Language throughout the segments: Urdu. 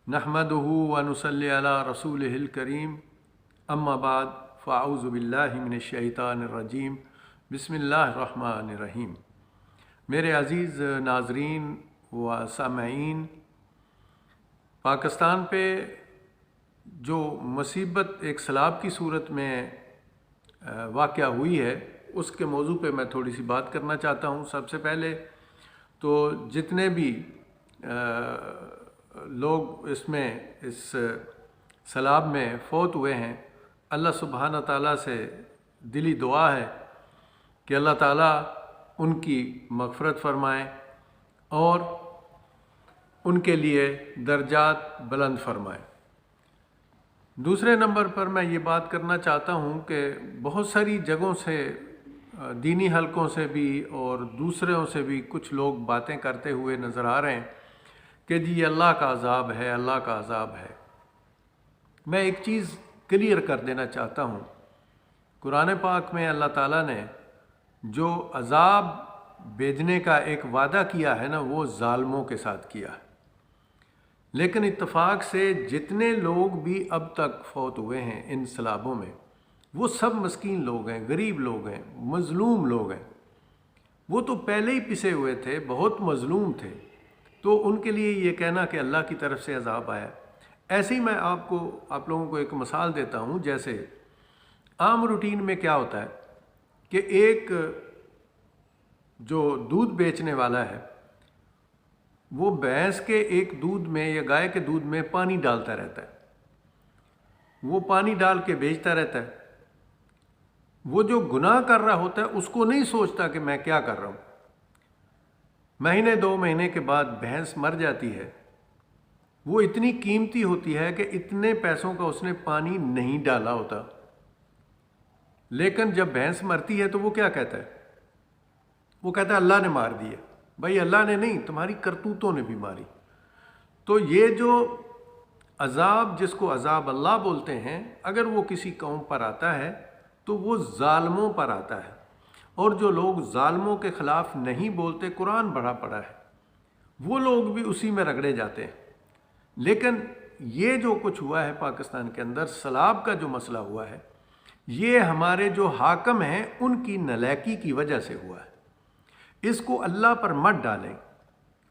نحمدہ ونصلی علی رسولہ الکریم اما بعد فاعوذ باللہ من الشیطان الرجیم بسم اللہ الرحمن الرحیم۔ میرے عزیز ناظرین و سامعین، پاکستان پہ جو مصیبت ایک سیلاب کی صورت میں واقع ہوئی ہے اس کے موضوع پہ میں تھوڑی سی بات کرنا چاہتا ہوں۔ سب سے پہلے تو جتنے بھی لوگ اس سیلاب میں فوت ہوئے ہیں، اللہ سبحانہ تعالیٰ سے دلی دعا ہے کہ اللہ تعالیٰ ان کی مغفرت فرمائے اور ان کے لیے درجات بلند فرمائے۔ دوسرے نمبر پر میں یہ بات کرنا چاہتا ہوں کہ بہت ساری جگہوں سے، دینی حلقوں سے بھی اور دوسروں سے بھی کچھ لوگ باتیں کرتے ہوئے نظر آ رہے ہیں کہ جی یہ اللہ کا عذاب ہے، اللہ کا عذاب ہے۔ میں ایک چیز کلیئر کر دینا چاہتا ہوں، قرآن پاک میں اللہ تعالیٰ نے جو عذاب بھیجنے کا ایک وعدہ کیا ہے نا، وہ ظالموں کے ساتھ کیا ہے۔ لیکن اتفاق سے جتنے لوگ بھی اب تک فوت ہوئے ہیں ان سیلابوں میں، وہ سب مسکین لوگ ہیں، غریب لوگ ہیں، مظلوم لوگ ہیں۔ وہ تو پہلے ہی پسے ہوئے تھے، بہت مظلوم تھے، تو ان کے لیے یہ کہنا کہ اللہ کی طرف سے عذاب آیا۔ ایسے ہی میں آپ لوگوں کو ایک مثال دیتا ہوں۔ جیسے عام روٹین میں کیا ہوتا ہے کہ ایک جو دودھ بیچنے والا ہے وہ بھینس کے ایک دودھ میں یا گائے کے دودھ میں پانی ڈالتا رہتا ہے، وہ پانی ڈال کے بیچتا رہتا ہے۔ وہ جو گناہ کر رہا ہوتا ہے اس کو نہیں سوچتا کہ میں کیا کر رہا ہوں۔ مہینے 2 مہینے کے بعد بھینس مر جاتی ہے، وہ اتنی قیمتی ہوتی ہے کہ اتنے پیسوں کا اس نے پانی نہیں ڈالا ہوتا، لیکن جب بھینس مرتی ہے تو وہ کیا کہتا ہے؟ وہ کہتا ہے اللہ نے مار دی ہے۔ بھائی اللہ نے نہیں، تمہاری کرتوتوں نے بھی ماری۔ تو یہ جو عذاب، جس کو عذاب اللہ بولتے ہیں، اگر وہ کسی قوم پر آتا ہے تو وہ ظالموں پر آتا ہے، اور جو لوگ ظالموں کے خلاف نہیں بولتے، قرآن بڑا پڑا ہے، وہ لوگ بھی اسی میں رگڑے جاتے ہیں۔ لیکن یہ جو کچھ ہوا ہے پاکستان کے اندر، سیلاب کا جو مسئلہ ہوا ہے، یہ ہمارے جو حاکم ہیں ان کی نالائکی کی وجہ سے ہوا ہے۔ اس کو اللہ پر مت ڈالیں،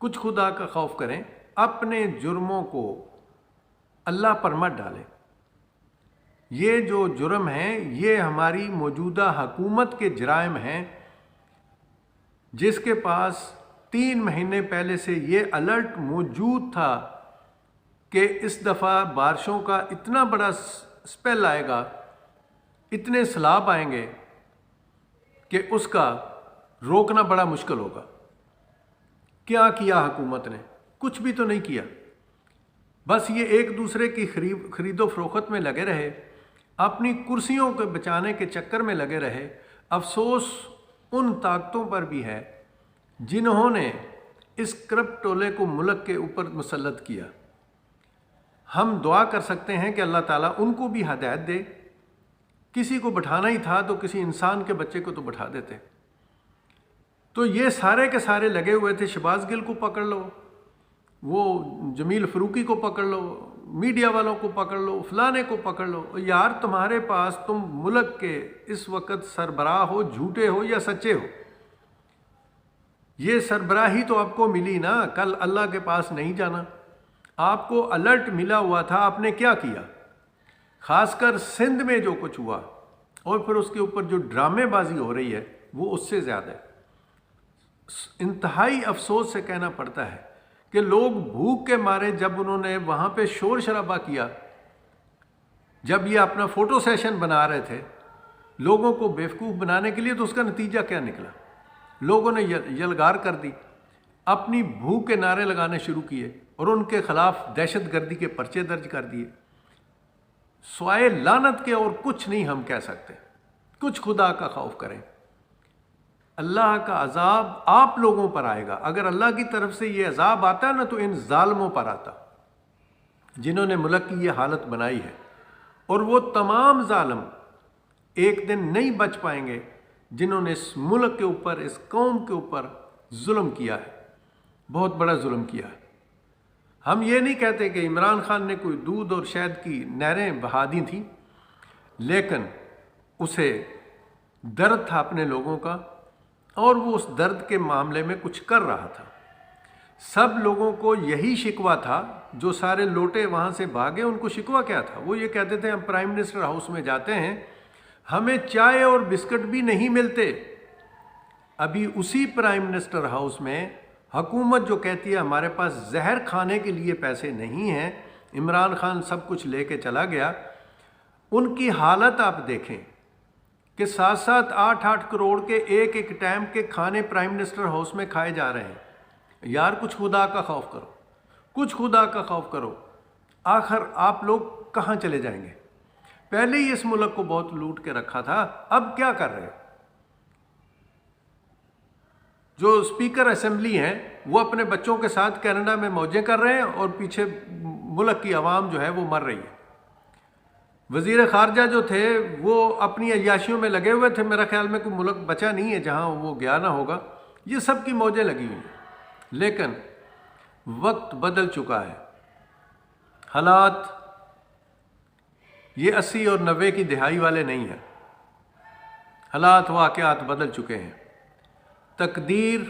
کچھ خدا کا خوف کریں، اپنے جرموں کو اللہ پر مت ڈالیں۔ یہ جو جرم ہیں یہ ہماری موجودہ حکومت کے جرائم ہیں، جس کے پاس 3 مہینے پہلے سے یہ الرٹ موجود تھا کہ اس دفعہ بارشوں کا اتنا بڑا سپیل آئے گا، اتنے سیلاب آئیں گے کہ اس کا روکنا بڑا مشکل ہوگا۔ کیا کیا حکومت نے؟ کچھ بھی تو نہیں کیا، بس یہ ایک دوسرے کی خرید و فروخت میں لگے رہے، اپنی کرسیوں کو بچانے کے چکر میں لگے رہے۔ افسوس ان طاقتوں پر بھی ہے جنہوں نے اس کرپٹ ٹولے کو ملک کے اوپر مسلط کیا۔ ہم دعا کر سکتے ہیں کہ اللہ تعالیٰ ان کو بھی ہدایت دے۔ کسی کو بٹھانا ہی تھا تو کسی انسان کے بچے کو تو بٹھا دیتے۔ تو یہ سارے کے سارے لگے ہوئے تھے، شہباز گل کو پکڑ لو، وہ جمیل فروقی کو پکڑ لو، میڈیا والوں کو پکڑ لو، فلانے کو پکڑ لو۔ یار تمہارے پاس، تم ملک کے اس وقت سربراہ ہو، جھوٹے ہو یا سچے ہو۔ یہ سربراہی تو آپ کو ملی نا، کل اللہ کے پاس نہیں جانا۔ آپ کو الرٹ ملا ہوا تھا، آپ نے کیا کیا؟ خاص کر سندھ میں جو کچھ ہوا، اور پھر اس کے اوپر جو ڈرامے بازی ہو رہی ہے وہ اس سے زیادہ ہے۔ انتہائی افسوس سے کہنا پڑتا ہے کہ لوگ بھوک کے مارے، جب انہوں نے وہاں پہ شور شرابہ کیا، جب یہ اپنا فوٹو سیشن بنا رہے تھے لوگوں کو بیوقوف بنانے کے لیے، تو اس کا نتیجہ کیا نکلا؟ لوگوں نے یلغار کر دی، اپنی بھوک کے نعرے لگانے شروع کیے اور ان کے خلاف دہشت گردی کے پرچے درج کر دیے۔ سوائے لعنت کے اور کچھ نہیں ہم کہہ سکتے۔ کچھ خدا کا خوف کریں۔ اللہ کا عذاب آپ لوگوں پر آئے گا۔ اگر اللہ کی طرف سے یہ عذاب آتا ہے نا تو ان ظالموں پر آتا، جنہوں نے ملک کی یہ حالت بنائی ہے، اور وہ تمام ظالم ایک دن نہیں بچ پائیں گے جنہوں نے اس ملک کے اوپر، اس قوم کے اوپر ظلم کیا ہے، بہت بڑا ظلم کیا ہے۔ ہم یہ نہیں کہتے کہ عمران خان نے کوئی دودھ اور شہد کی نہریں بہا دی تھیں، لیکن اسے درد تھا اپنے لوگوں کا، اور وہ اس درد کے معاملے میں کچھ کر رہا تھا۔ سب لوگوں کو یہی شکوہ تھا، جو سارے لوٹے وہاں سے بھاگے ان کو شکوہ کیا تھا؟ وہ یہ کہتے تھے ہم پرائم منسٹر ہاؤس میں جاتے ہیں، ہمیں چائے اور بسکٹ بھی نہیں ملتے۔ ابھی اسی پرائم منسٹر ہاؤس میں حکومت جو کہتی ہے ہمارے پاس زہر کھانے کے لیے پیسے نہیں ہیں، عمران خان سب کچھ لے کے چلا گیا، ان کی حالت آپ دیکھیں کہ 7-8 کروڑ کے ایک ٹائم کے کھانے پرائم منسٹر ہاؤس میں کھائے جا رہے ہیں۔ یار کچھ خدا کا خوف کرو، کچھ خدا کا خوف کرو، آخر آپ لوگ کہاں چلے جائیں گے؟ پہلے ہی اس ملک کو بہت لوٹ کے رکھا تھا، اب کیا کر رہے ہیں؟ جو اسپیکر اسمبلی ہیں وہ اپنے بچوں کے ساتھ کینیڈا میں موجیں کر رہے ہیں، اور پیچھے ملک کی عوام جو ہے وہ مر رہی ہے۔ وزیر خارجہ جو تھے وہ اپنی عیاشیوں میں لگے ہوئے تھے، میرا خیال میں کوئی ملک بچا نہیں ہے جہاں وہ گیا نہ ہوگا، یہ سب کی موجیں لگی ہوئی ہیں۔ لیکن وقت بدل چکا ہے، حالات یہ 80 اور 90 کی دہائی والے نہیں ہیں، حالات واقعات بدل چکے ہیں، تقدیر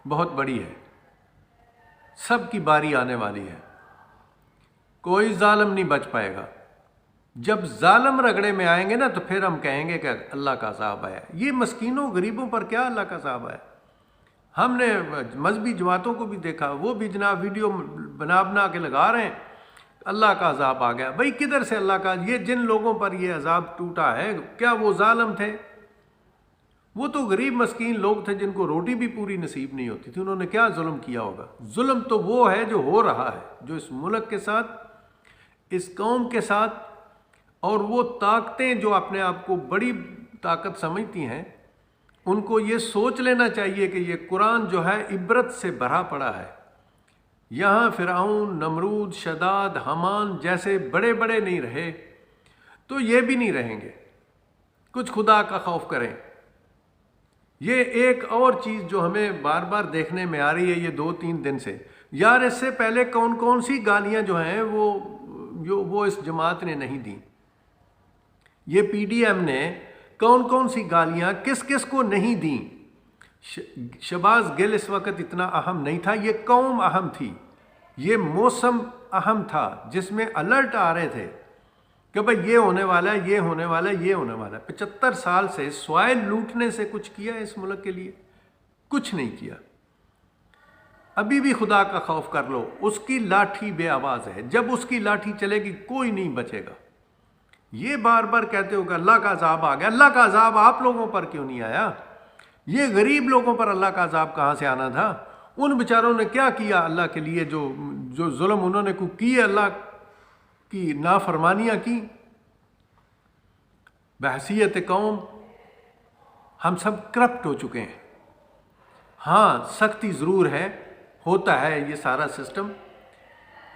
بہت بڑی ہے، سب کی باری آنے والی ہے، کوئی ظالم نہیں بچ پائے گا۔ جب ظالم رگڑے میں آئیں گے نا تو پھر ہم کہیں گے کہ اللہ کا عذاب آیا۔ یہ مسکینوں غریبوں پر کیا اللہ کا عذاب آیا؟ ہم نے مذہبی جماعتوں کو بھی دیکھا، وہ بھی جناب ویڈیو بنا کے لگا رہے ہیں اللہ کا عذاب آ گیا۔ بھئی کدھر سے اللہ کا؟ یہ جن لوگوں پر یہ عذاب ٹوٹا ہے کیا وہ ظالم تھے؟ وہ تو غریب مسکین لوگ تھے جن کو روٹی بھی پوری نصیب نہیں ہوتی تھی، انہوں نے کیا ظلم کیا ہوگا؟ ظلم تو وہ ہے جو ہو رہا ہے، جو اس ملک کے ساتھ، اس قوم کے ساتھ، اور وہ طاقتیں جو اپنے آپ کو بڑی طاقت سمجھتی ہیں، ان کو یہ سوچ لینا چاہیے کہ یہ قرآن جو ہے عبرت سے بھرا پڑا ہے۔ یہاں فرعون، نمرود، شداد، حامان جیسے بڑے بڑے نہیں رہے تو یہ بھی نہیں رہیں گے۔ کچھ خدا کا خوف کریں۔ یہ ایک اور چیز جو ہمیں بار بار دیکھنے میں آ رہی ہے یہ 2-3 دن سے، یار اس سے پہلے کون کون سی گالیاں جو ہیں وہ اس جماعت نے نہیں دیں؟ یہ پی ڈی ایم نے کون کون سی گالیاں کس کس کو نہیں دیں؟ شہباز گل اس وقت اتنا اہم نہیں تھا، یہ قوم اہم تھی، یہ موسم اہم تھا جس میں الرٹ آ رہے تھے کہ بھئی یہ ہونے والا ہے، یہ ہونے والا ہے، یہ ہونے والا ہے۔ 75 سال سے سوائے لوٹنے سے کچھ کیا اس ملک کے لیے؟ کچھ نہیں کیا۔ ابھی بھی خدا کا خوف کر لو، اس کی لاٹھی بے آواز ہے، جب اس کی لاٹھی چلے گی کوئی نہیں بچے گا۔ یہ بار بار کہتے ہو کہ اللہ کا عذاب آ گیا، اللہ کا عذاب آپ لوگوں پر کیوں نہیں آیا؟ یہ غریب لوگوں پر اللہ کا عذاب کہاں سے آنا تھا؟ ان بیچاروں نے کیا کیا اللہ کے لیے؟ جو ظلم انہوں نے کی، اللہ کی نافرمانیاں کی۔ بحیثیت قوم ہم سب کرپٹ ہو چکے ہیں۔ ہاں سختی ضرور ہے، ہوتا ہے یہ سارا سسٹم،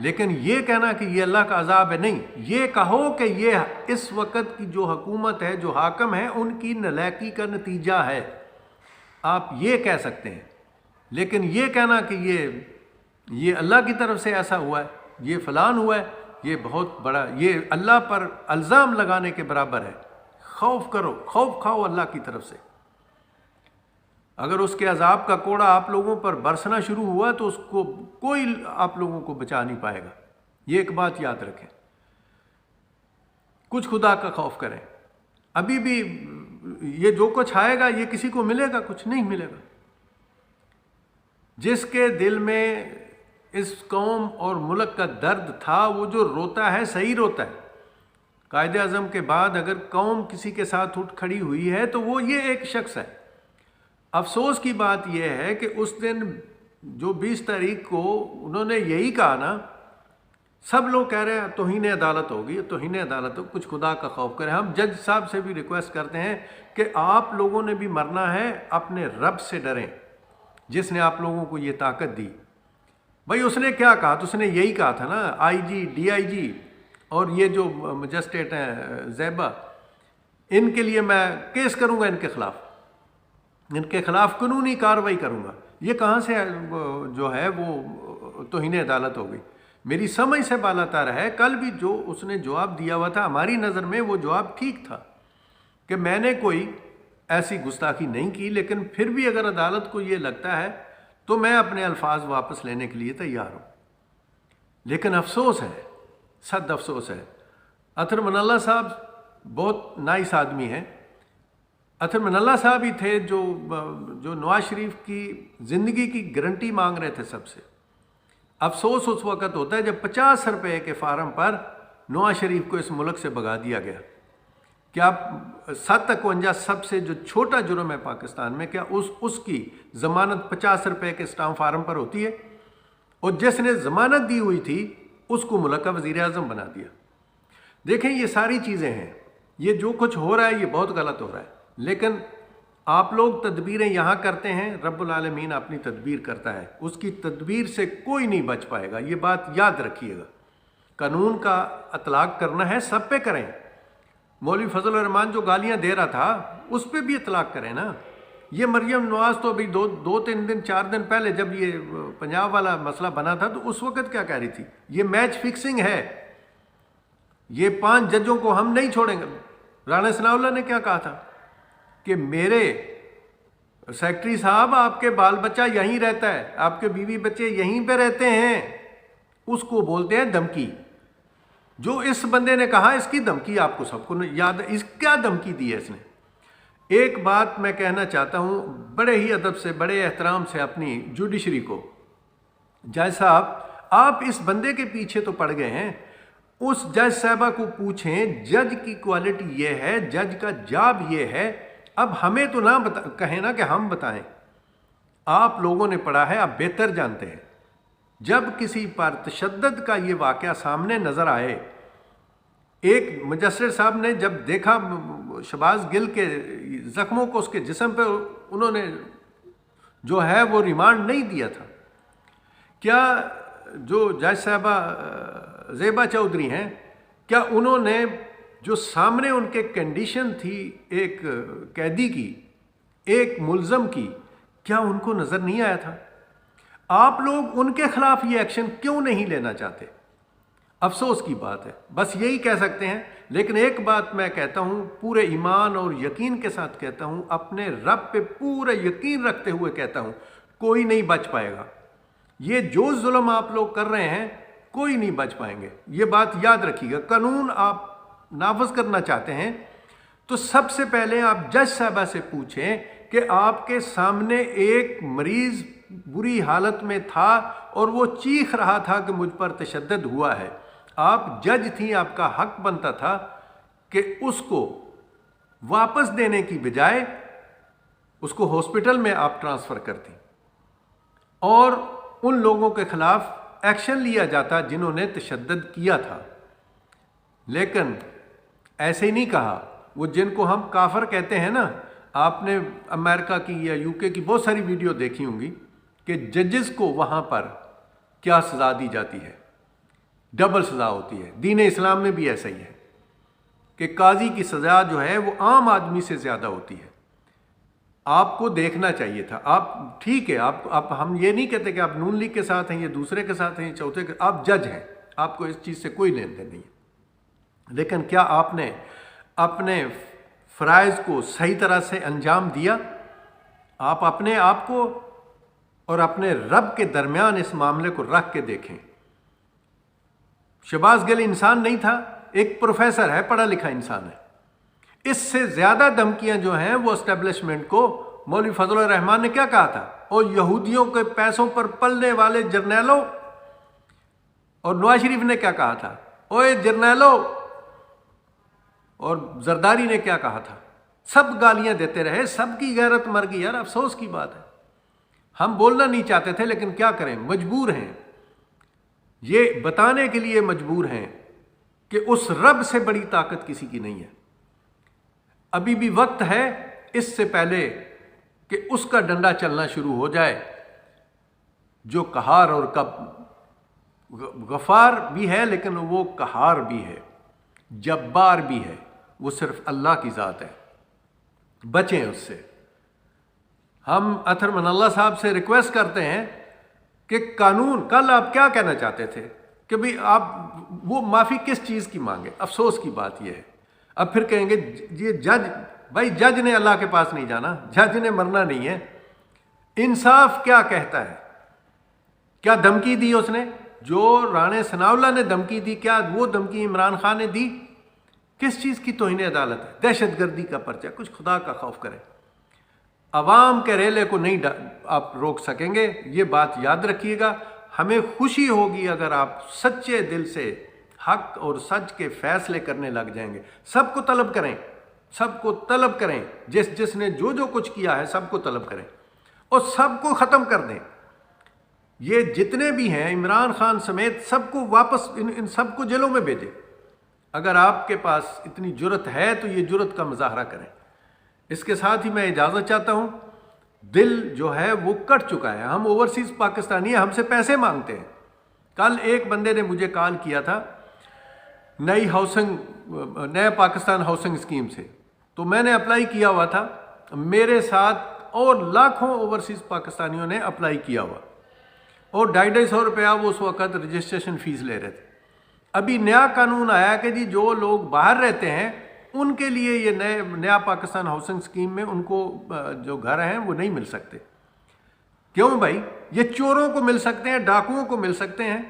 لیکن یہ کہنا کہ یہ اللہ کا عذاب ہے، نہیں، یہ کہو کہ یہ اس وقت کی جو حکومت ہے، جو حاکم ہے، ان کی نالائکی کا نتیجہ ہے، آپ یہ کہہ سکتے ہیں۔ لیکن یہ کہنا کہ یہ اللہ کی طرف سے ایسا ہوا ہے، یہ فلان ہوا ہے، یہ بہت بڑا، یہ اللہ پر الزام لگانے کے برابر ہے۔ خوف کرو، خوف کھاؤ اللہ کی طرف سے۔ اگر اس کے عذاب کا کوڑا آپ لوگوں پر برسنا شروع ہوا تو اس کو کوئی آپ لوگوں کو بچا نہیں پائے گا، یہ ایک بات یاد رکھیں۔ کچھ خدا کا خوف کریں۔ ابھی بھی یہ جو کچھ آئے گا یہ کسی کو ملے گا؟ کچھ نہیں ملے گا۔ جس کے دل میں اس قوم اور ملک کا درد تھا، وہ جو روتا ہے صحیح روتا ہے۔ قائد اعظم کے بعد اگر قوم کسی کے ساتھ اٹھ کھڑی ہوئی ہے تو وہ یہ ایک شخص ہے۔ افسوس کی بات یہ ہے کہ اس دن جو 20 تاریخ کو انہوں نے یہی کہا نا، سب لوگ کہہ رہے ہیں توہین عدالت ہوگی، توہین عدالت ہو، کچھ خدا کا خوف کریں۔ ہم جج صاحب سے بھی ریکویسٹ کرتے ہیں کہ آپ لوگوں نے بھی مرنا ہے، اپنے رب سے ڈریں جس نے آپ لوگوں کو یہ طاقت دی۔ بھائی اس نے کیا کہا؟ تو اس نے یہی کہا تھا نا، آئی جی، ڈی آئی جی اور یہ جو مجسٹریٹ ہیں زیبا، ان کے لیے میں کیس کروں گا، ان کے خلاف قانونی کارروائی کروں گا۔ یہ کہاں سے جو ہے وہ توہین عدالت ہو گئی. میری سمجھ سے بالاتر ہے کل بھی جو اس نے جواب دیا ہوا تھا ہماری نظر میں وہ جواب ٹھیک تھا کہ میں نے کوئی ایسی گستاخی نہیں کی، لیکن پھر بھی اگر عدالت کو یہ لگتا ہے تو میں اپنے الفاظ واپس لینے کے لیے تیار ہوں. لیکن افسوس ہے، صد افسوس ہے، اطہر من اللہ صاحب بہت نائس آدمی ہیں. اطہر من اللہ صاحب ہی تھے جو نواز شریف کی زندگی کی گارنٹی مانگ رہے تھے سب سے. افسوس اس وقت ہوتا ہے جب 50 روپے کے فارم پر نواز شریف کو اس ملک سے بھگا دیا گیا. کیا 751 سب سے جو چھوٹا جرم ہے پاکستان میں، کیا اس کی ضمانت 50 روپے کے اسٹامپ فارم پر ہوتی ہے؟ اور جس نے ضمانت دی ہوئی تھی اس کو ملک کا وزیر اعظم بنا دیا. دیکھیں یہ ساری چیزیں ہیں، یہ جو کچھ ہو رہا ہے یہ بہت غلط ہو رہا ہے. لیکن آپ لوگ تدبیریں یہاں کرتے ہیں، رب العالمین اپنی تدبیر کرتا ہے، اس کی تدبیر سے کوئی نہیں بچ پائے گا. یہ بات یاد رکھیے گا. قانون کا اطلاق کرنا ہے سب پہ کریں. مولوی فضل الرحمان جو گالیاں دے رہا تھا اس پہ بھی اطلاق کریں نا. یہ مریم نواز تو ابھی 2-3 دن پہلے جب یہ پنجاب والا مسئلہ بنا تھا تو اس وقت کیا کہہ رہی تھی؟ یہ میچ فکسنگ ہے، یہ 5 ججوں کو ہم نہیں چھوڑیں گے. رانا ثناء اللہ نے کیا کہا تھا کہ میرے سیکٹری صاحب آپ کے بال بچہ یہیں رہتا ہے، آپ کے بیوی بچے یہیں پہ رہتے ہیں. اس کو بولتے ہیں دھمکی. جو اس بندے نے کہا اس کی دھمکی آپ کو سب کو یاد ہے. اس کیا دھمکی دی ہے اس نے؟ ایک بات میں کہنا چاہتا ہوں بڑے ہی ادب سے، بڑے احترام سے اپنی جوڈیشری کو، جج صاحب آپ اس بندے کے پیچھے تو پڑ گئے ہیں. اس جج صاحبہ کو پوچھیں جج کی کوالٹی یہ ہے، جج کا جاب یہ ہے. اب ہمیں تو نہ کہیں نا کہ ہم بتائیں. آپ لوگوں نے پڑھا ہے، آپ بہتر جانتے ہیں. جب کسی پر تشدد کا یہ واقعہ سامنے نظر آئے، ایک مجسٹریٹ صاحب نے جب دیکھا شہباز گل کے زخموں کو اس کے جسم پہ، انہوں نے جو ہے وہ ریمانڈ نہیں دیا تھا. کیا جو جج صاحبہ زیبا چودھری ہیں، کیا انہوں نے جو سامنے ان کے کنڈیشن تھی ایک قیدی کی، ایک ملزم کی، کیا ان کو نظر نہیں آیا تھا؟ آپ لوگ ان کے خلاف یہ ایکشن کیوں نہیں لینا چاہتے؟ افسوس کی بات ہے. بس یہی کہہ سکتے ہیں. لیکن ایک بات میں کہتا ہوں، پورے ایمان اور یقین کے ساتھ کہتا ہوں، اپنے رب پہ پورا یقین رکھتے ہوئے کہتا ہوں، کوئی نہیں بچ پائے گا. یہ جو ظلم آپ لوگ کر رہے ہیں کوئی نہیں بچ پائیں گے. یہ بات یاد رکھیے گا. قانون آپ نافذ کرنا چاہتے ہیں تو سب سے پہلے آپ جج صاحبہ سے پوچھیں کہ آپ کے سامنے ایک مریض بری حالت میں تھا اور وہ چیخ رہا تھا کہ مجھ پر تشدد ہوا ہے. آپ جج تھیں، آپ کا حق بنتا تھا کہ اس کو واپس دینے کی بجائے اس کو ہاسپٹل میں آپ ٹرانسفر کرتی اور ان لوگوں کے خلاف ایکشن لیا جاتا جنہوں نے تشدد کیا تھا. لیکن ایسے ہی نہیں کہا. وہ جن کو ہم کافر کہتے ہیں نا، آپ نے امریکہ کی یا UK کی بہت ساری ویڈیو دیکھی ہوں گی کہ ججز کو وہاں پر کیا سزا دی جاتی ہے، ڈبل سزا ہوتی ہے. دین اسلام میں بھی ایسا ہی ہے کہ قاضی کی سزا جو ہے وہ عام آدمی سے زیادہ ہوتی ہے. آپ کو دیکھنا چاہیے تھا. آپ ٹھیک ہے، آپ ہم یہ نہیں کہتے کہ آپ نون لیگ کے ساتھ ہیں، یہ دوسرے کے ساتھ ہیں، یہ چوتھے کے، آپ جج ہیں، آپ کو اس چیز سے کوئی لین دین نہیں ہے. لیکن کیا آپ نے اپنے فرائض کو صحیح طرح سے انجام دیا؟ آپ اپنے آپ کو اور اپنے رب کے درمیان اس معاملے کو رکھ کے دیکھیں. شہباز گل انسان نہیں تھا، ایک پروفیسر ہے، پڑھا لکھا انسان ہے. اس سے زیادہ دھمکیاں جو ہیں وہ اسٹیبلشمنٹ کو، مولوی فضل الرحمان نے کیا کہا تھا؟ اور یہودیوں کے پیسوں پر پلنے والے جرنیلوں. اور نواز شریف نے کیا کہا تھا؟ اوے جرنیلوں. اور زرداری نے کیا کہا تھا؟ سب گالیاں دیتے رہے. سب کی غیرت مر گئی. یار افسوس کی بات ہے. ہم بولنا نہیں چاہتے تھے لیکن کیا کریں، مجبور ہیں. یہ بتانے کے لیے مجبور ہیں کہ اس رب سے بڑی طاقت کسی کی نہیں ہے. ابھی بھی وقت ہے اس سے پہلے کہ اس کا ڈنڈا چلنا شروع ہو جائے جو قہار اور غفار بھی ہے، لیکن وہ قہار بھی ہے، جبار بھی ہے. وہ صرف اللہ کی ذات ہے. بچیں اس سے. ہم اطہر من اللہ صاحب سے ریکویسٹ کرتے ہیں کہ قانون، کل آپ کیا کہنا چاہتے تھے کہ بھئی آپ وہ معافی کس چیز کی مانگے؟ افسوس کی بات یہ ہے اب پھر کہیں گے یہ جج، بھائی جج نے اللہ کے پاس نہیں جانا، جج نے مرنا نہیں ہے۔ انصاف کیا کہتا ہے؟ کیا دھمکی دی اس نے؟ جو رانے ثناء اللہ نے دھمکی دی، کیا وہ دھمکی عمران خان نے دی؟ کس چیز کی توہین عدالت ہے؟ دہشت گردی کا پرچہ۔ کچھ خدا کا خوف کریں، عوام کے ریلے کو نہیں آپ روک سکیں گے، یہ بات یاد رکھیے گا۔ ہمیں خوشی ہوگی اگر آپ سچے دل سے حق اور سچ کے فیصلے کرنے لگ جائیں گے۔ سب کو طلب کریں، سب کو طلب کریں، جس نے جو کچھ کیا ہے سب کو طلب کریں اور سب کو ختم کر دیں۔ یہ جتنے بھی ہیں عمران خان سمیت سب کو واپس ان سب کو جیلوں میں بھیجیں۔ اگر آپ کے پاس اتنی جرت ہے تو یہ جرت کا مظاہرہ کریں۔ اس کے ساتھ ہی میں اجازت چاہتا ہوں، دل جو ہے وہ کٹ چکا ہے۔ ہم اوورسیز پاکستانی ہیں، ہم سے پیسے مانگتے ہیں۔ کل ایک بندے نے مجھے کال کیا تھا نئے پاکستان ہاؤسنگ اسکیم سے، تو میں نے اپلائی کیا ہوا تھا، میرے ساتھ اور لاکھوں اوورسیز پاکستانیوں نے اپلائی کیا ہوا، اور 250 روپیہ وہ اس وقت رجسٹریشن فیس لے رہے تھے۔ ابھی نیا قانون آیا کہ جی جو لوگ باہر رہتے ہیں ان کے لیے یہ نیا پاکستان ہاؤسنگ اسکیم میں ان کو جو گھر ہیں وہ نہیں مل سکتے۔ کیوں بھائی؟ یہ چوروں کو مل سکتے ہیں، ڈاکوؤں کو مل سکتے ہیں۔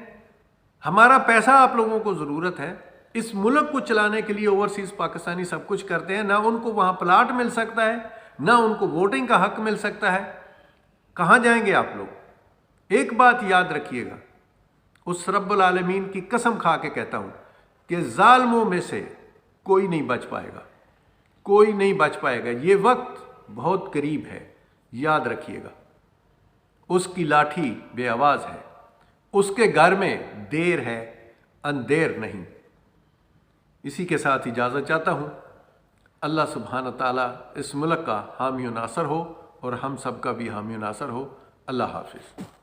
ہمارا پیسہ آپ لوگوں کو ضرورت ہے، اس ملک کو چلانے کے لیے اوورسیز پاکستانی سب کچھ کرتے ہیں، نہ ان کو وہاں پلاٹ مل سکتا ہے، نہ ان کو ووٹنگ کا حق مل سکتا ہے۔ کہاں جائیں گے آپ لوگ؟ ایک بات یاد رکھیے گا، اس رب العالمین کی قسم کھا کے کہتا ہوں کہ ظالموں میں سے کوئی نہیں بچ پائے گا، کوئی نہیں بچ پائے گا۔ یہ وقت بہت قریب ہے، یاد رکھیے گا۔ اس کی لاٹھی بے آواز ہے، اس کے گھر میں دیر ہے اندھیر نہیں۔ اسی کے ساتھ اجازت چاہتا ہوں۔ اللہ سبحانہ تعالیٰ اس ملک کا حامی و ناصر ہو اور ہم سب کا بھی حامی و ناصر ہو۔ اللہ حافظ۔